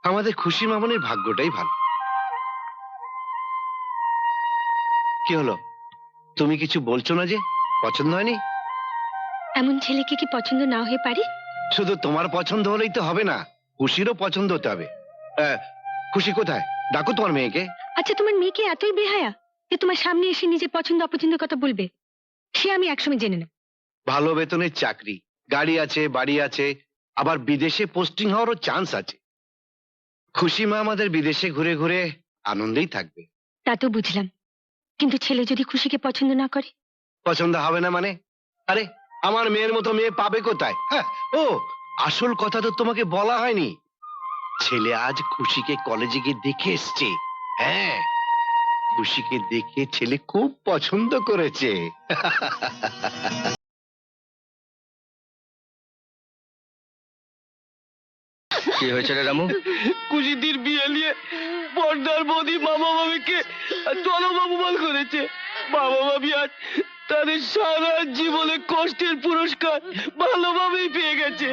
আমাদের খুশি মামনির ভাগ্যটাই ভালো। কি হলো, তুমি কিছু বলছো না যে? পছন্দ হয়নি? এমন ছেলেকে কি পছন্দ না হয়ে পারে? শুধু তোমার পছন্দ হলেই তো হবে না, খুশিরও পছন্দ হতে হবে। খুশি কোথায়? ডাকো তোমার মেয়েকে। আচ্ছা, তোমার মেয়েকে এতই বেহায়া যে তোমার সামনে এসে নিজের পছন্দ অপছন্দের কথা বলবে? সে আমি একসময় জেনে নেব। ভালো বেতনের চাকরি, গাড়ি আছে, বাড়ি আছে, আবার বিদেশে পোস্টিং হওয়ারও চান্স আছে। খুশি মা আমাদের বিদেশে ঘুরে ঘুরে আনন্দেই থাকবে। তা তো বুঝলাম, কিন্তু ছেলে যদি খুশিকে পছন্দ না করে? পছন্দ হবে না মানে? আরে, আমার মেয়ের মতো মেয়ে পাবে কোথায়? হ্যাঁ, ও আসল কথা তো তোমাকে বলা হয়নি। ছেলে আজ খুশিকে কলেজে গিয়ে দেখে এসছে। হ্যাঁ, খুশিকে দেখে ছেলে খুব পছন্দ করেছে। কি হয়েছে রে রামু? খুশিদির বিয়ে নিয়ে বর্দার বৌদি মামা মামিকে চরম অপমান করেছে। মামা মামি আজ তাদের সারা জীবনে কষ্টের পুরস্কার ভালোভাবেই পেয়ে গেছে।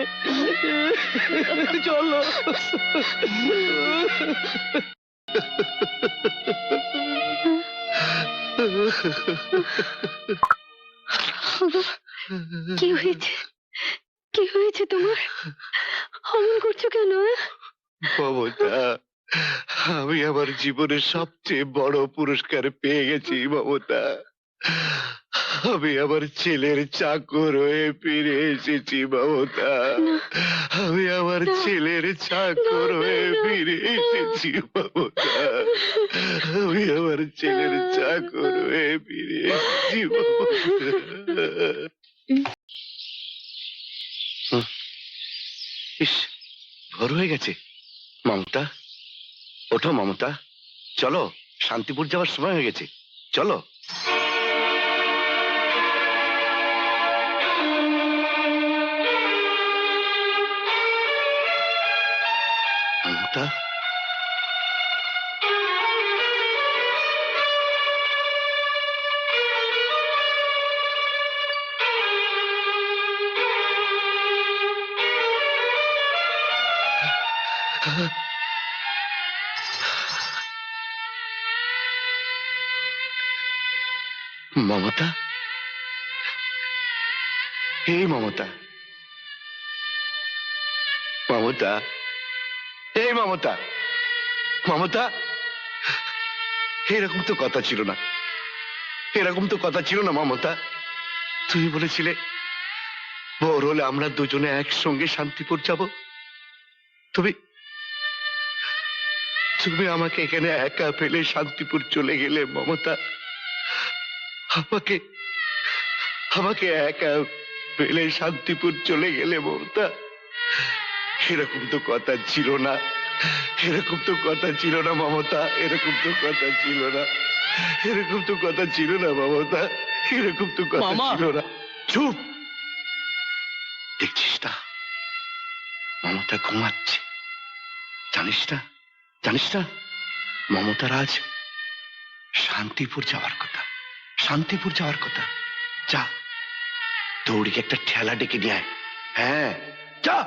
চলো। কি হয়েছে? কি হয়েছে তোমার? অমন করছো কেন? মমতা, আমি আমার জীবনের সবচেয়ে বড় পুরস্কার পেয়ে গেছি মমতা। আমি আমার ছেলের চাকর হয়ে ফিরে এসেছি মমতা। আমি আমার ছেলের চাকর হয়ে ফিরে এসেছি মমতা। আমি আমার ছেলের চাকর হয়ে ফিরে এসেছি মমতা। ইস, ভোর হয়ে গেছে। মমতা, ওঠো মমতা, চলো, শান্তিপুর যাওয়ার সময় হয়ে গেছে, চলো। মমতা, মমতা, হে মমতা, মমতা, হে মমতা, মমতা, এরকম তো কথা ছিল না, এরকম তো কথা ছিল না মমতা। তুমি বলেছিলে ভোর হলে আমরা দুজনে একসঙ্গে শান্তিপুর যাব। তুমি তুমি আমাকে এখানে একা ফেলে শান্তিপুর চলে গেলে মমতা। আমাকে আমাকে একা ফেলে শান্তিপুর চলে গেলে মমতা। এরকম তো কথা ছিল না, এরকম তো কথা ছিল না মমতা, এরকম তো কথা ছিল না, এরকম তো কথা ছিল না মমতা, এরকম তো কথা ছিল না। চুপ! দেখছিস না মমতা ঘুমাচ্ছে? জানিস না, জানিস না মমতার আজ শান্তিপুর যাওয়ার কথা, শান্তিপুর যাওয়ার কথা। যা, দৌড়িকে একটা ঠেলা ডেকে নিয়ে আয়। হ্যাঁ, যা।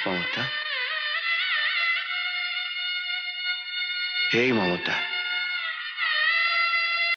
মমতা, এই মমতা,